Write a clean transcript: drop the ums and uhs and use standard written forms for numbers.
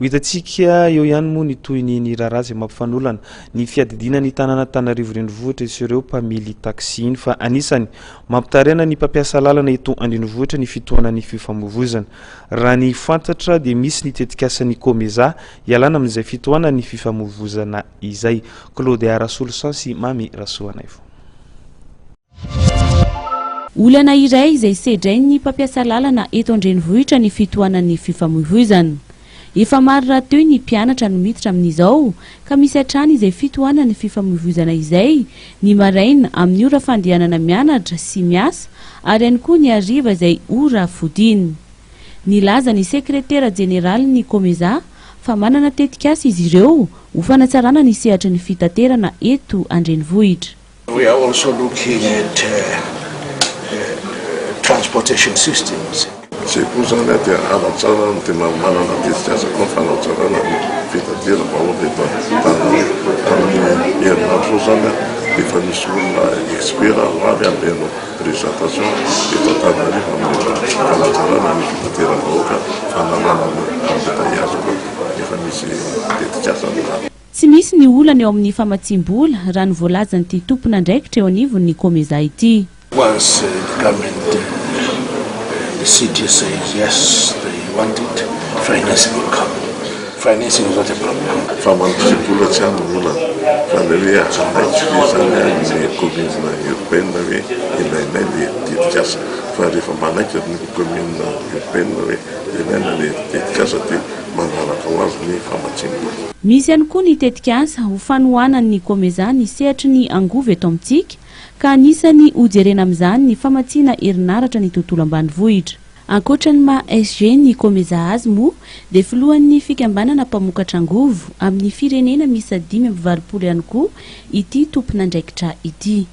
Hitantsika eo ihany moa ny toy ny raharaha izay mampifanolana ny fiadidina ny tanàna Antananarivo renivohitra sy ireo mpamily taxi iny fa anisany mampitarihana ny mpampiasa lalana eto an-drenivohitra ny fitohanan'ny fifamoivoizana. Raha ny fantatra dia misy ny tetikasan'ny Komeza ialana amin'izay fitohanan'ny fifamoivoizana izay. Claude Arasolo Sansy Mamy Rasoanay. Olana iray izay sedrainy mpampiasa lalana eto an-drenivohitra ny fitohanan'ny fifamoivoizana. Efa maro raha teo ny mpianatra no miditra amin'izao ka misy hatrany izay fitohanan'ny fifamoivoizana izay ny maraina amin'ny ora fandehanana mianatra sy miasa ary ihany koa ny hariva izay ora fodiny. Nilaza ny sekretera jeneraly ny Komeza fa manana tetikasa izy ireo ho fanatsarana ny sehatry ny fitaterana eto an-drenivohitra. We are also looking at transportation systems. C'est pour ça que nous Tsy misy ny olana eo amin'ny famatsim-bola raha ny voalazan'ity tompon'andraikitra eo anivon'ny Komeza ity. Once the government, the city says yes, they want it, financing will come. Financing is not a problem. Misy ihany koa ny tetikasa ho fanohanan'ny Komeza ny sehatry ny angovo eto amintsika ka anisany hojerena amin'izany ny famatsiana herinaratra ny tontolo ambanivohitra. Ankoatra ny maha SG ny Komeza azy moa dia filohan'ny fikambanana mpamokatra angovo amin'ny firenena misy 520 ihany koa ity tompon'andraikitra ity.